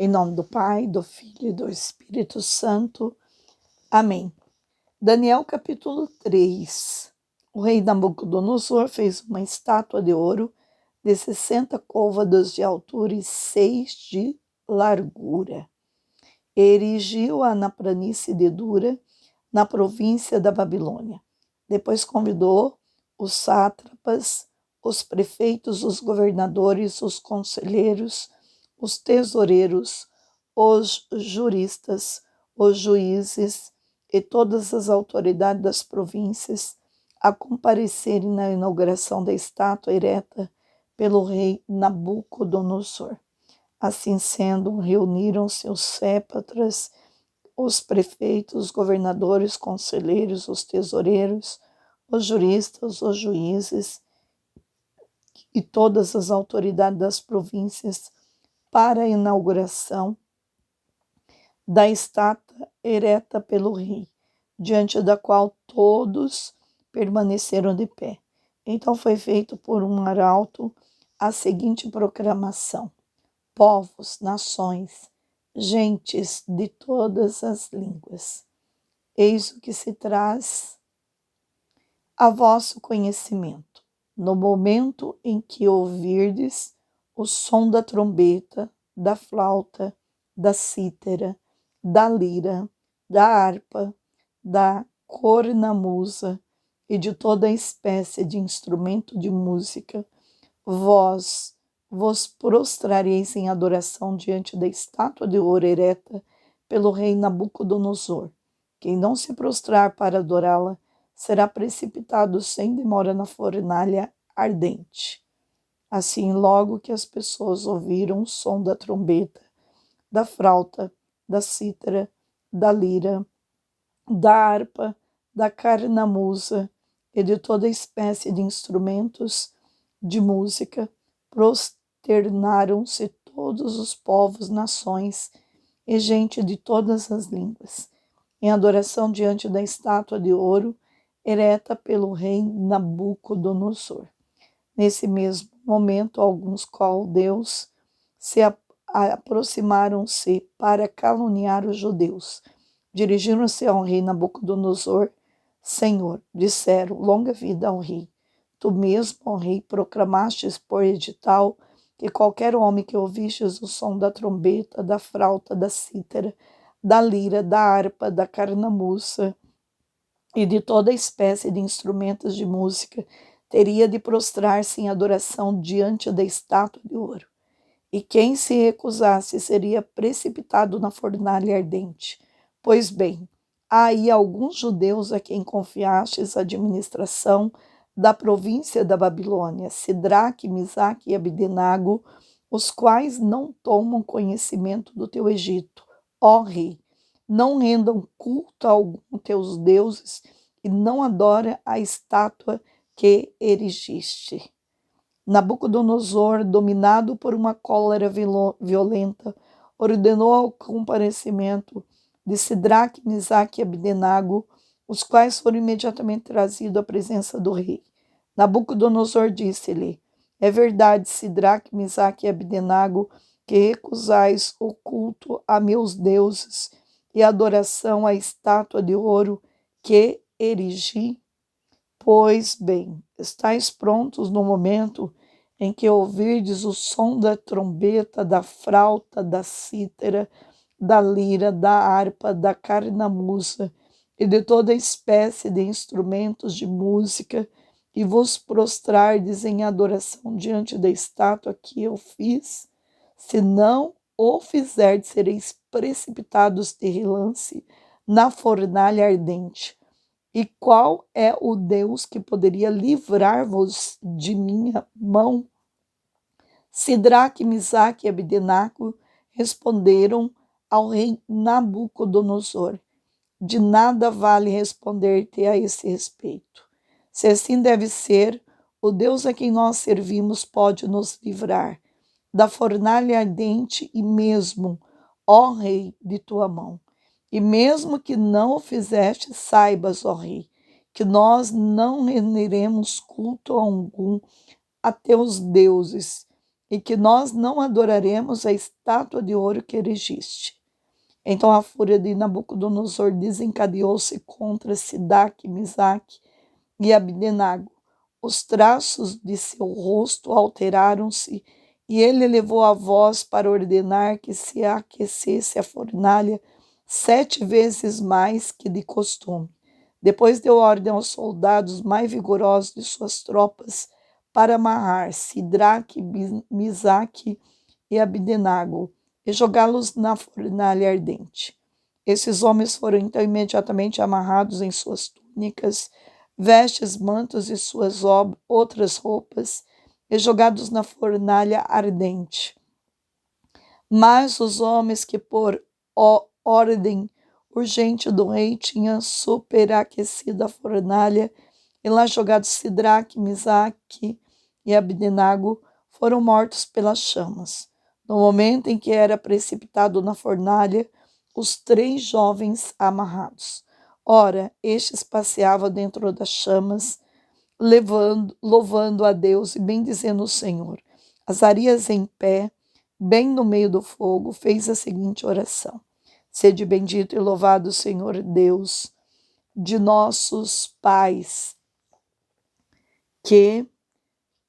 Em nome do Pai, do Filho e do Espírito Santo. Amém. Daniel capítulo 3. O rei Nabucodonosor fez uma estátua de ouro de 60 côvados de altura e 6 de largura. Erigiu-a na planície de Dura, na província da Babilônia. Depois convidou os sátrapas, os prefeitos, os governadores, os conselheiros, os tesoureiros, os juristas, os juízes e todas as autoridades das províncias a comparecerem na inauguração da estátua ereta pelo rei Nabucodonosor. Assim sendo, reuniram-se os sépatras, os prefeitos, os governadores, conselheiros, os tesoureiros, os juristas, os juízes e todas as autoridades das províncias para a inauguração da estátua ereta pelo rei, diante da qual todos permaneceram de pé. Então foi feito por um arauto a seguinte proclamação: povos, nações, gentes de todas as línguas, eis o que se traz a vosso conhecimento. No momento em que ouvirdes o som da trombeta, da flauta, da cítara, da lira, da harpa, da cornamusa e de toda espécie de instrumento de música, vós vos prostrareis em adoração diante da estátua de ouro ereta pelo rei Nabucodonosor. Quem não se prostrar para adorá-la será precipitado sem demora na fornalha ardente. Assim, logo que as pessoas ouviram o som da trombeta, da flauta, da cítara, da lira, da harpa, da cornamusa e de toda espécie de instrumentos de música, prosternaram-se todos os povos, nações e gente de todas as línguas, em adoração diante da estátua de ouro ereta pelo rei Nabucodonosor. Nesse mesmo momento, alguns caldeus se aproximaram-se para caluniar os judeus. Dirigiram-se ao rei Nabucodonosor: Senhor, disseram, longa vida ao rei. Tu mesmo, ó rei, proclamastes por edital que qualquer homem que ouvistes o som da trombeta, da flauta, da cítara, da lira, da harpa, da cornamusa e de toda espécie de instrumentos de música teria de prostrar-se em adoração diante da estátua de ouro. E quem se recusasse seria precipitado na fornalha ardente. Pois bem, há aí alguns judeus a quem confiastes a administração da província da Babilônia, Sidraque, Misaque e Abdenago, os quais não tomam conhecimento do teu Egito, ó rei. Não rendam culto a algum teus deuses e não adora a estátua que erigiste. Nabucodonosor, dominado por uma cólera violenta, ordenou ao comparecimento de Sidraque, Misaque e Abdenago, os quais foram imediatamente trazidos à presença do rei. Nabucodonosor disse-lhe: é verdade, Sidraque, Misaque e Abdenago, que recusais o culto a meus deuses e a adoração à estátua de ouro que erigi? Pois bem, estáis prontos no momento em que ouvirdes o som da trombeta, da flauta, da cítara, da lira, da harpa, da cornamusa e de toda espécie de instrumentos de música, e vos prostrardes em adoração diante da estátua que eu fiz? Se não o fizerdes, sereis precipitados de relance na fornalha ardente. E qual é o Deus que poderia livrar-vos de minha mão? Sidraque, Misaque e Abdenago responderam ao rei Nabucodonosor: de nada vale responder-te a esse respeito. Se assim deve ser, o Deus a quem nós servimos pode nos livrar da fornalha ardente e mesmo, ó rei, de tua mão. E mesmo que não o fizeste, saibas, ó rei, que nós não renderemos culto algum a teus deuses, e que nós não adoraremos a estátua de ouro que erigiste. Então a fúria de Nabucodonosor desencadeou-se contra Sidraque, Misaque e Abdenago. Os traços de seu rosto alteraram-se e ele elevou a voz para ordenar que se aquecesse a fornalha 7 vezes mais que de costume. Depois deu ordem aos soldados mais vigorosos de suas tropas para amarrar Sidraque, Misaque e Abdenago e jogá-los na fornalha ardente. Esses homens foram então imediatamente amarrados em suas túnicas, vestes, mantos e suas outras roupas, e jogados na fornalha ardente. Mas os homens que por ordem urgente do rei tinham superaquecido a fornalha e lá jogados Sidraque, Misaque e Abdenago foram mortos pelas chamas. No momento em que era precipitado na fornalha, os 3 jovens amarrados. Ora, estes passeavam dentro das chamas, louvando a Deus e bendizendo o Senhor. Azarias, em pé, bem no meio do fogo, fez a seguinte oração: Sede bendito e louvado, Senhor Deus de nossos pais, que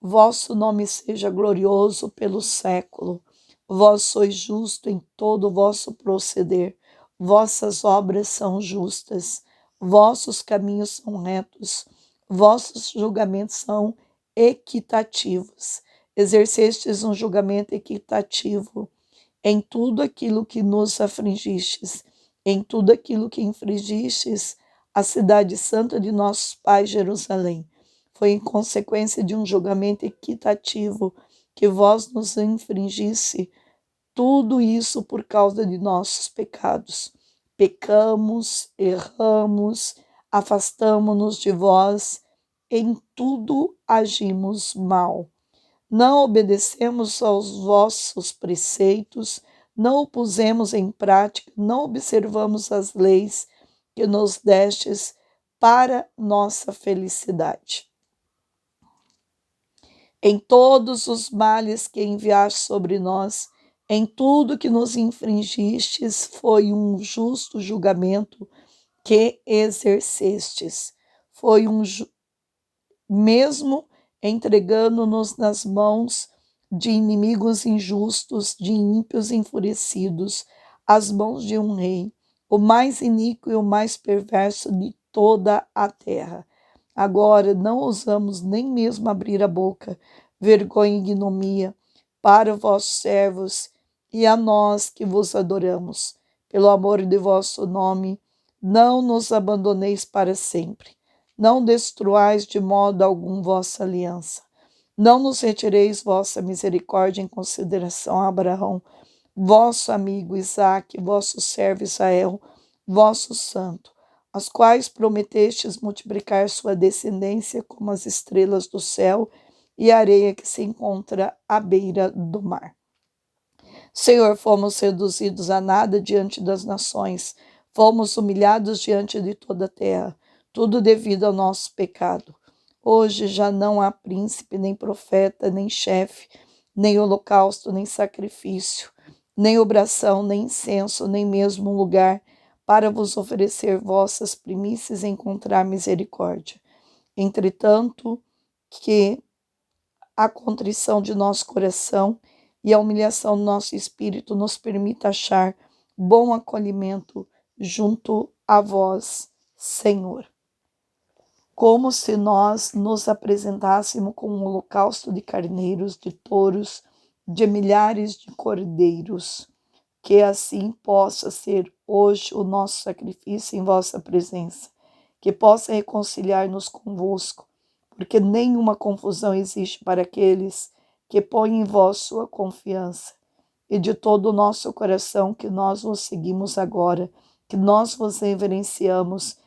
vosso nome seja glorioso pelo século. Vós sois justo em todo o vosso proceder. Vossas obras são justas. Vossos caminhos são retos. Vossos julgamentos são equitativos. Exercestes um julgamento equitativo em tudo aquilo que nos afligistes, em tudo aquilo que infligistes a cidade santa de nossos pais, Jerusalém. Foi em consequência de um julgamento equitativo que vós nos infringisse tudo isso por causa de nossos pecados. Pecamos, erramos, afastamo-nos de vós, em tudo agimos mal. Não obedecemos aos vossos preceitos, não o pusemos em prática, não observamos as leis que nos destes para nossa felicidade. Em todos os males que enviaste sobre nós, em tudo que nos infringistes, foi um justo julgamento que exercestes. Foi mesmo entregando-nos nas mãos de inimigos injustos, de ímpios enfurecidos, às mãos de um rei, o mais iníquo e o mais perverso de toda a terra. Agora não ousamos nem mesmo abrir a boca, vergonha e ignomia, para vossos servos e a nós que vos adoramos. Pelo amor de vosso nome, não nos abandoneis para sempre. Não destruais de modo algum vossa aliança. Não nos retireis vossa misericórdia em consideração a Abraão, vosso amigo Isaque, vosso servo Israel, vosso santo, aos quais prometestes multiplicar sua descendência como as estrelas do céu e a areia que se encontra à beira do mar. Senhor, fomos reduzidos a nada diante das nações, fomos humilhados diante de toda a terra, tudo devido ao nosso pecado. Hoje já não há príncipe, nem profeta, nem chefe, nem holocausto, nem sacrifício, nem obração, nem incenso, nem mesmo um lugar para vos oferecer vossas primícias e encontrar misericórdia. Entretanto, que a contrição de nosso coração e a humilhação do nosso espírito nos permita achar bom acolhimento junto a vós, Senhor. Como se nós nos apresentássemos com um holocausto de carneiros, de touros, de milhares de cordeiros, que assim possa ser hoje o nosso sacrifício em vossa presença, que possa reconciliar-nos convosco, porque nenhuma confusão existe para aqueles que põem em vós sua confiança, e de todo o nosso coração que nós vos seguimos agora, que nós vos reverenciamos,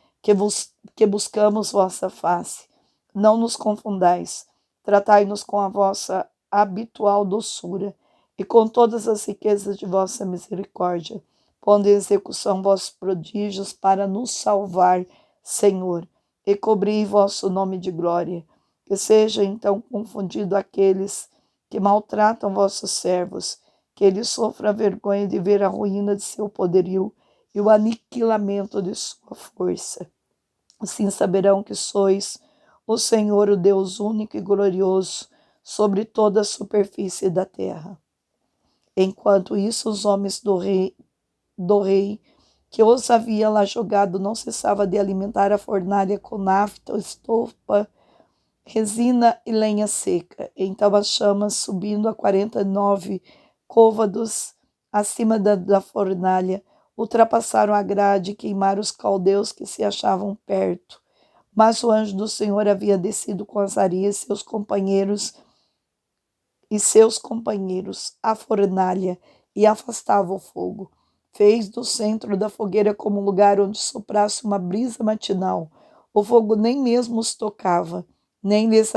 que buscamos vossa face. Não nos confundais, tratai-nos com a vossa habitual doçura e com todas as riquezas de vossa misericórdia, pondo em execução vossos prodígios para nos salvar, Senhor, e cobri vosso nome de glória. Que seja então confundido aqueles que maltratam vossos servos, que eles sofram a vergonha de ver a ruína de seu poderio e o aniquilamento de sua força. Assim saberão que sois o Senhor, o Deus único e glorioso, sobre toda a superfície da terra. Enquanto isso, os homens do rei que os havia lá jogado não cessava de alimentar a fornalha com nafta, estopa, resina e lenha seca. Então as chamas, subindo a 49 côvados acima da fornalha, ultrapassaram a grade e queimaram os caldeus que se achavam perto. Mas o anjo do Senhor havia descido com Azarias e seus companheiros à fornalha e afastava o fogo. Fez do centro da fogueira como um lugar onde soprasse uma brisa matinal. O fogo nem mesmo os tocava, nem lhes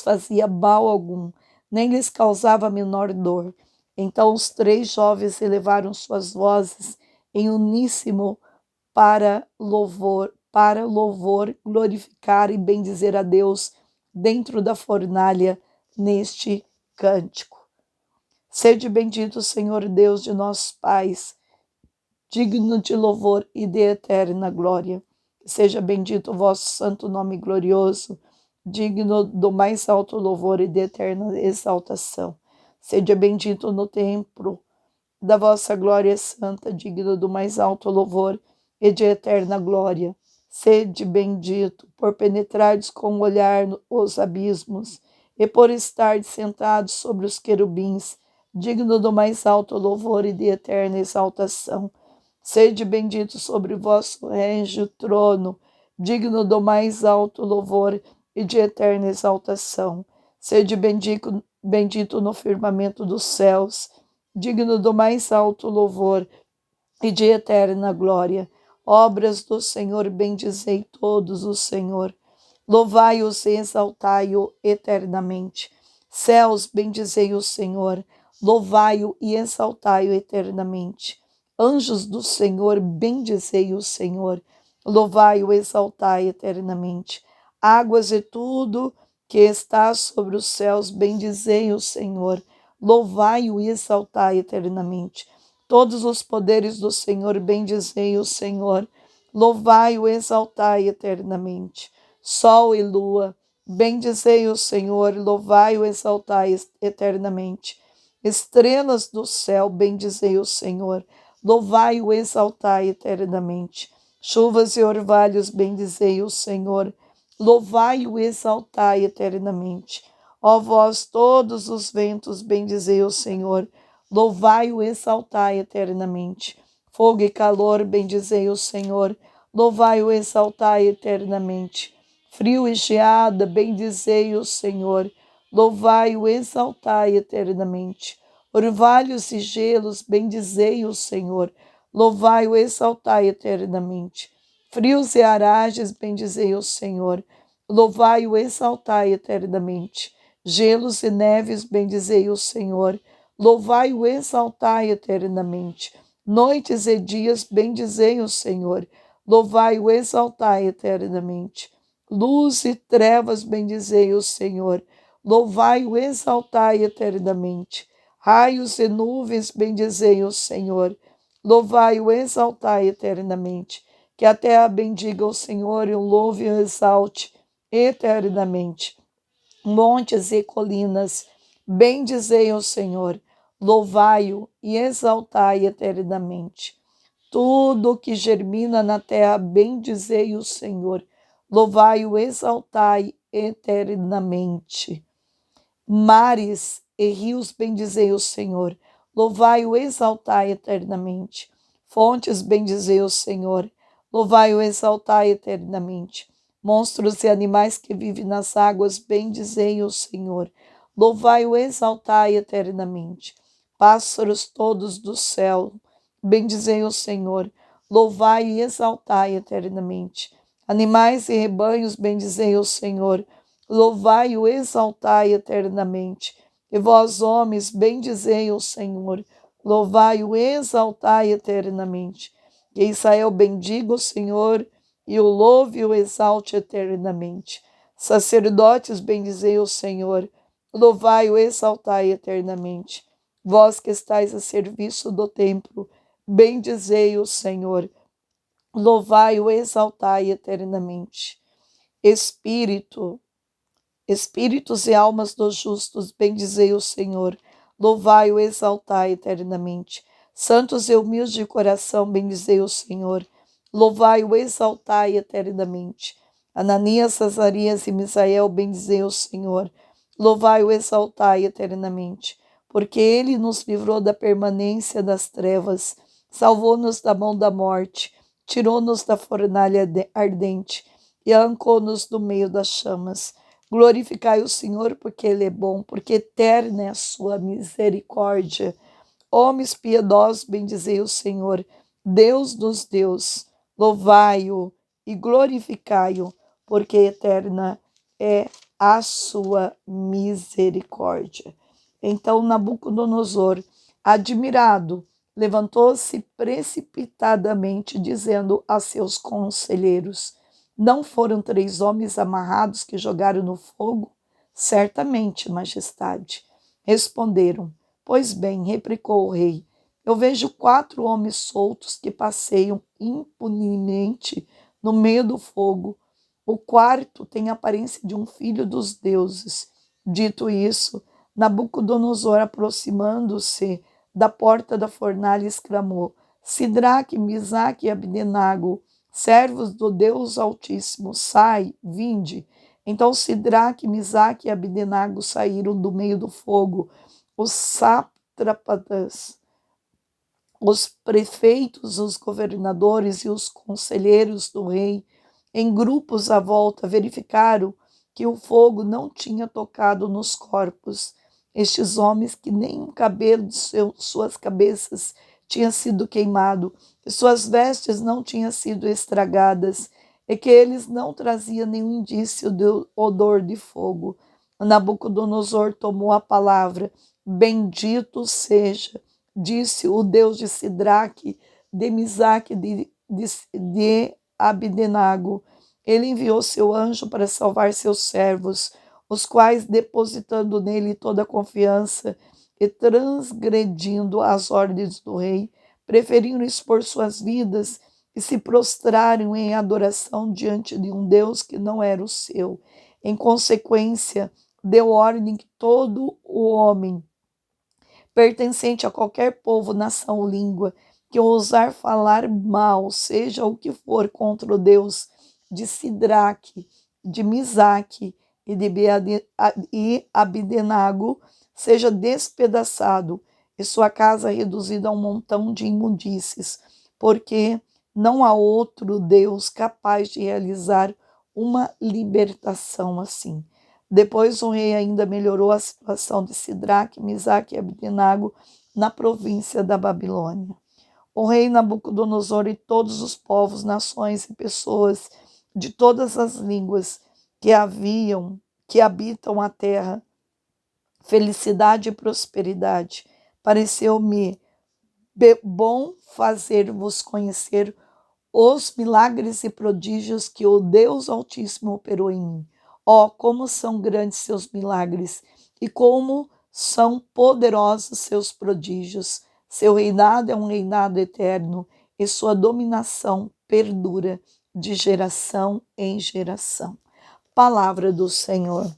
fazia mal algum, nem lhes causava a menor dor. Então os 3 jovens elevaram suas vozes em uníssono para louvor, glorificar e bendizer a Deus dentro da fornalha neste cântico. Sede bendito, Senhor Deus de nossos pais, digno de louvor e de eterna glória. Seja bendito o vosso santo nome glorioso, digno do mais alto louvor e de eterna exaltação. Seja bendito no templo da vossa glória santa, digno do mais alto louvor e de eterna glória. Sede bendito por penetrardes com o olhar os abismos e por estardes sentados sobre os querubins, digno do mais alto louvor e de eterna exaltação. Sede bendito sobre o vosso régio trono, digno do mais alto louvor e de eterna exaltação. Sede bendito no firmamento dos céus, digno do mais alto louvor e de eterna glória. Obras do Senhor, bendizei todos o Senhor. Louvai-os e exaltai-o eternamente. Céus, bendizei o Senhor. Louvai-o e exaltai-o eternamente. Anjos do Senhor, bendizei o Senhor. Louvai-o e exaltai eternamente. Águas e tudo que está sobre os céus, bendizei o Senhor. Louvai-o e exaltai eternamente. Todos os poderes do Senhor, bendizei o Senhor. Louvai-o e exaltai eternamente. Sol e lua, bendizei o Senhor. Louvai-o e exaltai eternamente. Estrelas do céu, bendizei o Senhor. Louvai-o e exaltai eternamente. Chuvas e orvalhos, bendizei o Senhor. Louvai-o e exaltai eternamente. Ó vós todos os ventos, bendizei o Senhor. Louvai-o e exaltai eternamente. Fogo e calor, bendizei o Senhor. Louvai-o e exaltai eternamente. Frio e geada, bendizei o Senhor. Louvai-o e exaltai eternamente. Orvalhos e gelos, bendizei o Senhor. Louvai-o e exaltai eternamente. Frios e arages, bendizei o Senhor. Louvai-o e exaltai eternamente. Gelos e neves, bendizei o Senhor. Louvai-o e exaltai eternamente. Noites e dias, bendizei o Senhor. Louvai-o e exaltai eternamente. Luz e trevas, bendizei o Senhor. Louvai-o e exaltai eternamente. Raios e nuvens, bendizei o Senhor. Louvai-o e exaltai eternamente. Que a terra bendiga o Senhor e o louve e o exalte eternamente. Montes e colinas, bendizei o Senhor. Louvai-o e exaltai eternamente. Tudo que germina na terra, bendizei o Senhor. Louvai-o e exaltai eternamente. Mares e rios, bendizei o Senhor. Louvai-o e exaltai eternamente. Fontes, bendizei o Senhor. Louvai-o e exaltai eternamente. Monstros e animais que vivem nas águas, bendizei o Senhor. Louvai-o e exaltai eternamente. Pássaros todos do céu, bendizei o Senhor. Louvai e exaltai eternamente. Animais e rebanhos, bendizei o Senhor. Louvai-o, exaltai eternamente. E vós, homens, bendizei o Senhor. Louvai-o, exaltai eternamente. Que Israel bendiga o Senhor e o louve e o exalte eternamente. Sacerdotes, bendizei o Senhor. louvai-o, exaltai eternamente. Vós que estáis a serviço do templo, bendizei o Senhor. Louvai-o, exaltai eternamente. Espíritos e almas dos justos, bendizei o Senhor. Louvai-o, exaltai eternamente. Santos e humildes de coração, bendizei o Senhor. Louvai-o, exaltai eternamente. Ananias, Azarias e Misael, bendizei o Senhor. Louvai-o, exaltai eternamente. Porque ele nos livrou da permanência das trevas, salvou-nos da mão da morte, tirou-nos da fornalha ardente e arrancou-nos do meio das chamas. Glorificai o Senhor, porque Ele é bom, porque eterna é a sua misericórdia. Homens piedosos, bendizei o Senhor, Deus dos deuses, louvai-o e glorificai-o, porque eterna é a sua misericórdia. Então Nabucodonosor, admirado, levantou-se precipitadamente, dizendo a seus conselheiros: não foram 3 homens amarrados que jogaram no fogo? Certamente, majestade. Responderam: pois bem, replicou o rei, eu vejo 4 homens soltos que passeiam impunemente no meio do fogo. O quarto tem a aparência de um filho dos deuses. Dito isso, Nabucodonosor, aproximando-se da porta da fornalha, exclamou: Sidraque, Misaque e Abdenago, servos do Deus Altíssimo, vinde. Então Sidraque, Misaque e Abdenago saíram do meio do fogo. Os sátrapas, os prefeitos, os governadores e os conselheiros do rei, em grupos à volta, verificaram que o fogo não tinha tocado nos corpos. Estes homens, que nem um cabelo de suas cabeças tinha sido queimado, que suas vestes não tinham sido estragadas, e que eles não traziam nenhum indício do odor de fogo. Nabucodonosor tomou a palavra: bendito seja, disse o Deus de Sidraque, de Misaque, de Abdenago. Ele enviou seu anjo para salvar seus servos, os quais, depositando nele toda a confiança e transgredindo as ordens do rei, preferiram expor suas vidas e se prostraram em adoração diante de um Deus que não era o seu. Em consequência, deu ordem que todo o homem pertencente a qualquer povo, nação ou língua, que ousar falar mal, seja o que for, contra o Deus de Sidraque, de Misaque e Abdenago, seja despedaçado e sua casa reduzida a um montão de imundícies, porque não há outro Deus capaz de realizar uma libertação assim. Depois o rei ainda melhorou a situação de Sidraque, Misaque e Abdenago na província da Babilônia. O rei Nabucodonosor e todos os povos, nações e pessoas de todas as línguas que habitam a terra, felicidade e prosperidade. Pareceu-me bom fazer-vos conhecer os milagres e prodígios que o Deus Altíssimo operou em mim. Como são grandes seus milagres e como são poderosos seus prodígios. Seu reinado é um reinado eterno e sua dominação perdura de geração em geração. Palavra do Senhor.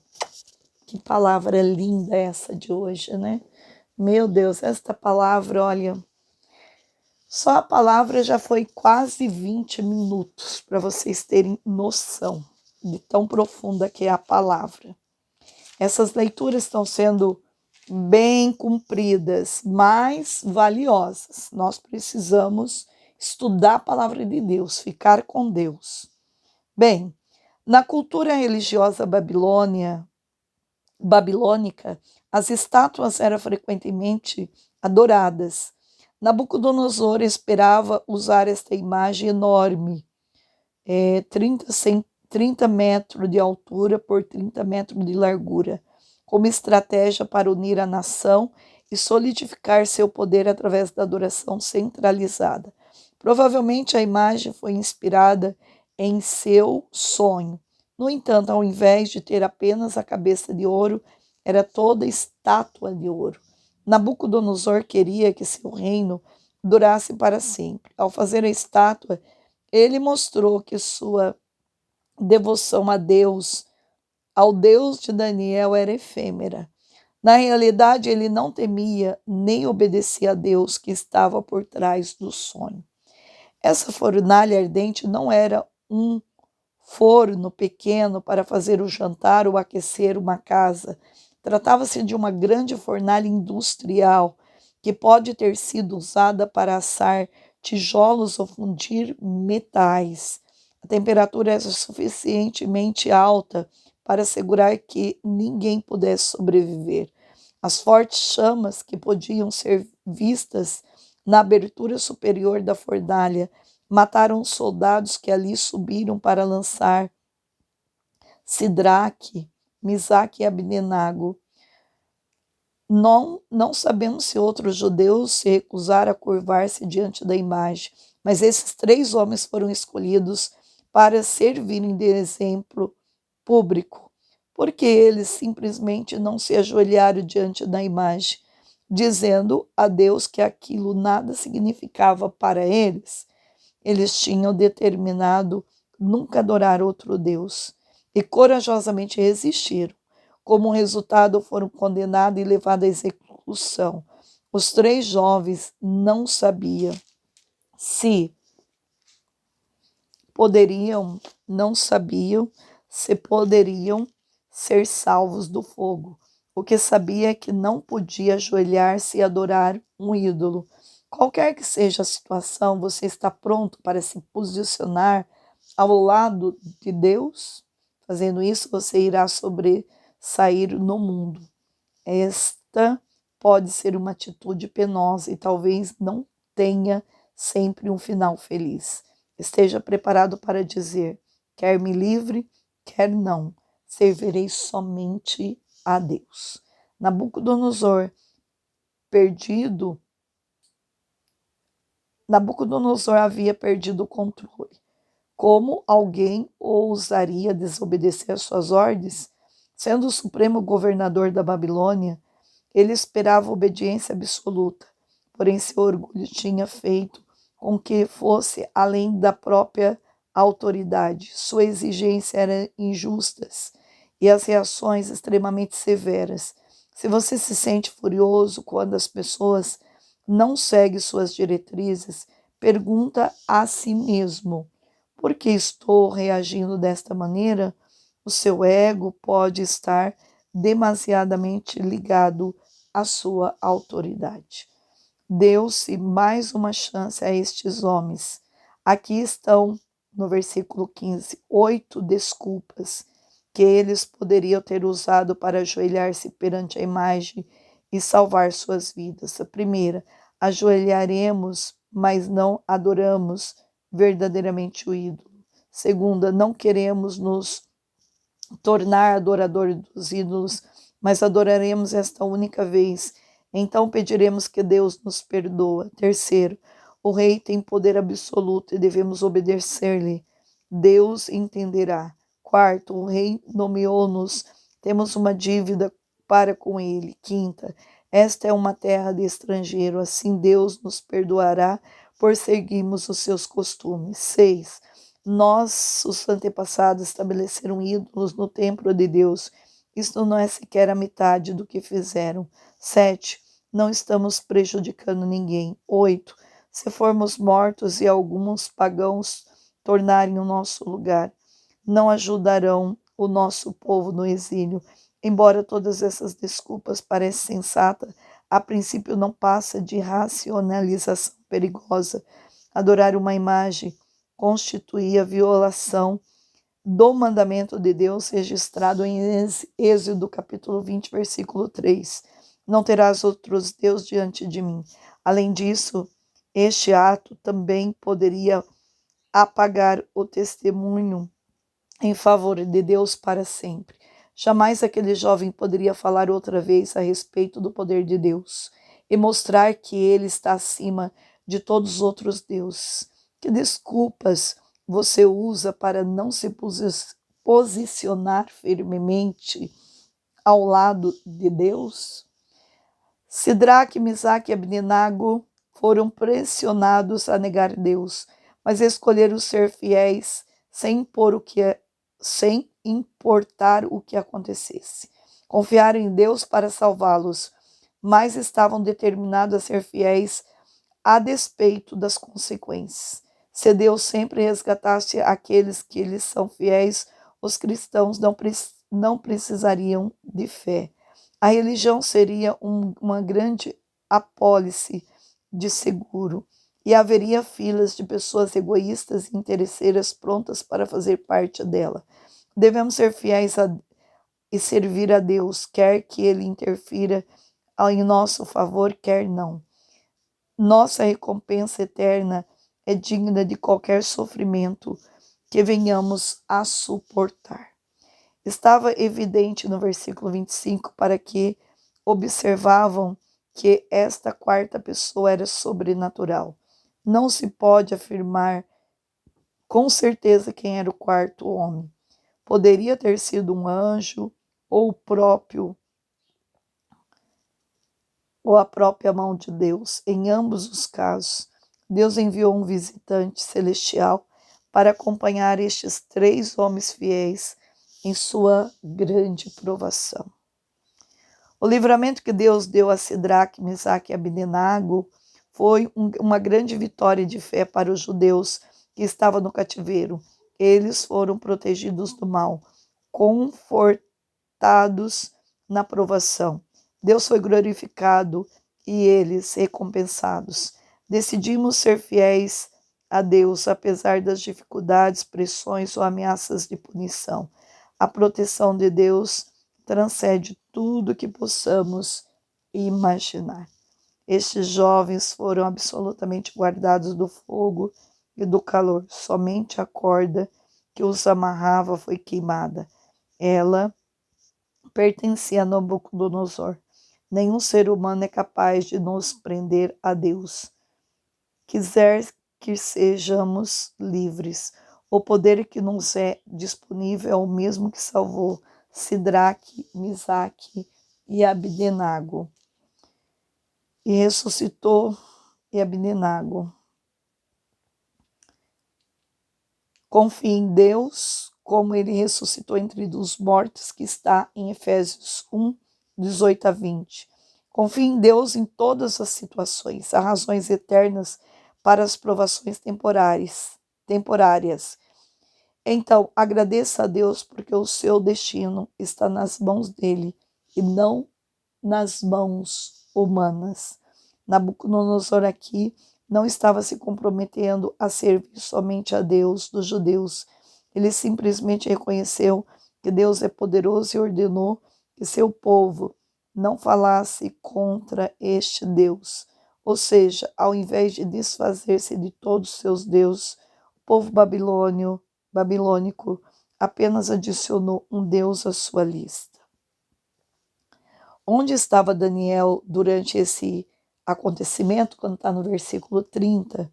Que palavra linda essa de hoje, né? Meu Deus, esta palavra, olha, só a palavra já foi quase 20 minutos, para vocês terem noção de tão profunda que é a palavra. Essas leituras estão sendo bem cumpridas, mas valiosas. Nós precisamos estudar a palavra de Deus, ficar com Deus. Bem, na cultura religiosa babilônica, as estátuas eram frequentemente adoradas. Nabucodonosor esperava usar esta imagem enorme, 30 metros de altura por 30 metros de largura, como estratégia para unir a nação e solidificar seu poder através da adoração centralizada. Provavelmente a imagem foi inspirada em seu sonho. No entanto, ao invés de ter apenas a cabeça de ouro, era toda estátua de ouro. Nabucodonosor queria que seu reino durasse para sempre. Ao fazer a estátua, ele mostrou que sua devoção a Deus, ao Deus de Daniel, era efêmera. Na realidade, ele não temia nem obedecia a Deus que estava por trás do sonho. Essa fornalha ardente não era um forno pequeno para fazer o jantar ou aquecer uma casa. Tratava-se de uma grande fornalha industrial que pode ter sido usada para assar tijolos ou fundir metais. A temperatura era suficientemente alta para assegurar que ninguém pudesse sobreviver. As fortes chamas que podiam ser vistas na abertura superior da fornalha mataram os soldados que ali subiram para lançar Sidraque, Misaque e Abdenago. Não sabemos se outros judeus se recusaram a curvar-se diante da imagem, mas esses 3 homens foram escolhidos para servirem de exemplo público, porque eles simplesmente não se ajoelharam diante da imagem, dizendo a Deus que aquilo nada significava para eles. Eles tinham determinado nunca adorar outro Deus e corajosamente resistiram. Como resultado, foram condenados e levados à execução. Os 3 jovens não sabiam se poderiam ser salvos do fogo. O que sabia é que não podia ajoelhar-se e adorar um ídolo. Qualquer que seja a situação, você está pronto para se posicionar ao lado de Deus? Fazendo isso, você irá sobressair no mundo. Esta pode ser uma atitude penosa e talvez não tenha sempre um final feliz. Esteja preparado para dizer: quer me livre, quer não, servirei somente a Deus. Nabucodonosor havia perdido o controle. Como alguém ousaria desobedecer às suas ordens? Sendo o supremo governador da Babilônia, ele esperava obediência absoluta, porém seu orgulho tinha feito com que fosse além da própria autoridade. Sua exigência era injustas e as reações extremamente severas. Se você se sente furioso quando as pessoas não seguem suas diretrizes, pergunta a si mesmo: por que estou reagindo desta maneira? O seu ego pode estar demasiadamente ligado à sua autoridade. Deu-se mais uma chance a estes homens. Aqui estão, no versículo 15, 8 desculpas que eles poderiam ter usado para ajoelhar-se perante a imagem e salvar suas vidas. A primeira: ajoelharemos, mas não adoramos verdadeiramente o ídolo. Segunda: não queremos nos tornar adoradores dos ídolos, mas adoraremos esta única vez. Então pediremos que Deus nos perdoa. Terceiro: o rei tem poder absoluto e devemos obedecer-lhe. Deus entenderá. Quarto: o rei nomeou-nos, temos uma dívida para com ele. Quinta: esta é uma terra de estrangeiro, assim Deus nos perdoará por seguirmos os seus costumes. 6. Nossos antepassados estabeleceram ídolos no templo de Deus. Isto não é sequer a metade do que fizeram. 7. Não estamos prejudicando ninguém. 8. Se formos mortos e alguns pagãos tornarem o nosso lugar, não ajudarão o nosso povo no exílio. Embora todas essas desculpas pareçam sensatas, a princípio não passa de racionalização perigosa. Adorar uma imagem constituía violação do mandamento de Deus registrado em Êxodo capítulo 20, versículo 3. Não terás outros deuses diante de mim. Além disso, este ato também poderia apagar o testemunho em favor de Deus para sempre. Jamais aquele jovem poderia falar outra vez a respeito do poder de Deus e mostrar que ele está acima de todos os outros deuses. Que desculpas você usa para não se posicionar firmemente ao lado de Deus? Sidraque, Misaque e Abdenago foram pressionados a negar Deus, mas escolheram ser fiéis sem importar o que acontecesse. Confiaram em Deus para salvá-los, mas estavam determinados a ser fiéis a despeito das consequências. Se Deus sempre resgatasse aqueles que lhes são fiéis, os cristãos não precisariam de fé. A religião seria uma grande apólice de seguro e haveria filas de pessoas egoístas e interesseiras prontas para fazer parte dela. Devemos ser fiéis e servir a Deus, quer que Ele interfira em nosso favor, quer não. Nossa recompensa eterna é digna de qualquer sofrimento que venhamos a suportar. Estava evidente no versículo 25 para que observavam que esta quarta pessoa era sobrenatural. Não se pode afirmar com certeza quem era o quarto homem. Poderia ter sido um anjo ou a própria mão de Deus. Em ambos os casos, Deus enviou um visitante celestial para acompanhar estes 3 homens fiéis em sua grande provação. O livramento que Deus deu a Sidraque, Misaque e Abdenago foi uma grande vitória de fé para os judeus que estavam no cativeiro. Eles foram protegidos do mal, confortados na provação. Deus foi glorificado e eles recompensados. Decidimos ser fiéis a Deus, apesar das dificuldades, pressões ou ameaças de punição. A proteção de Deus transcende tudo que possamos imaginar. Estes jovens foram absolutamente guardados do fogo e do calor. Somente a corda que os amarrava foi queimada. Ela pertencia a Nabucodonosor. Nenhum ser humano é capaz de nos prender a Deus. Quiser que sejamos livres. O poder que nos é disponível é o mesmo que salvou Sidraque, Misaque e Abdenago. E ressuscitou Abdenago. Confie em Deus, como ele ressuscitou entre os mortos, que está em Efésios 1, 18 a 20. Confie em Deus em todas as situações. Há razões eternas para as provações temporárias. Então, agradeça a Deus porque o seu destino está nas mãos dele e não nas mãos humanas. Nabucodonosor aqui não estava se comprometendo a servir somente a Deus dos judeus. Ele simplesmente reconheceu que Deus é poderoso e ordenou que seu povo não falasse contra este Deus. Ou seja, ao invés de desfazer-se de todos os seus deuses, o povo babilônico apenas adicionou um Deus à sua lista. Onde estava Daniel durante esse acontecimento, quando está no versículo 30?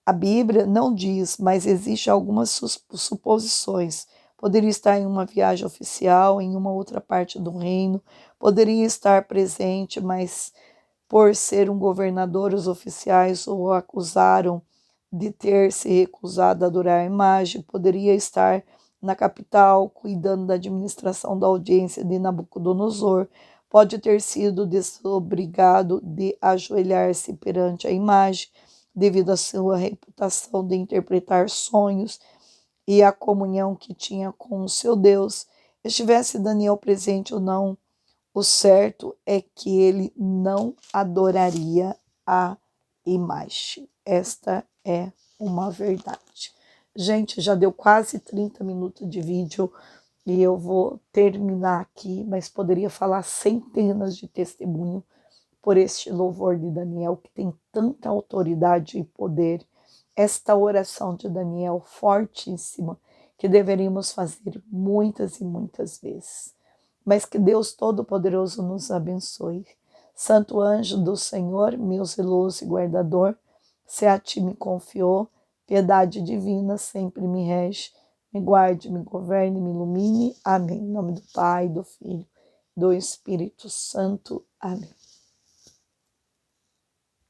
A Bíblia não diz, mas existem algumas suposições. Poderia estar em uma viagem oficial, em uma outra parte do reino, poderia estar presente, mas por ser um governador, os oficiais o acusaram de ter se recusado a adorar a imagem, poderia estar na capital, cuidando da administração da audiência de Nabucodonosor, pode ter sido desobrigado de ajoelhar-se perante a imagem, devido à sua reputação de interpretar sonhos e a comunhão que tinha com o seu Deus. Estivesse Daniel presente ou não, o certo é que ele não adoraria a imagem. Esta é uma verdade. Gente, já deu quase 30 minutos de vídeo e eu vou terminar aqui, mas poderia falar centenas de testemunhos por este louvor de Daniel, que tem tanta autoridade e poder. Esta oração de Daniel fortíssima, que deveríamos fazer muitas e muitas vezes. Mas que Deus Todo-Poderoso nos abençoe. Santo anjo do Senhor, meu zeloso e guardador, se a ti me confiou, piedade divina sempre me rege, me guarde, me governe, me ilumine. Amém. Em nome do Pai, do Filho do Espírito Santo. Amém.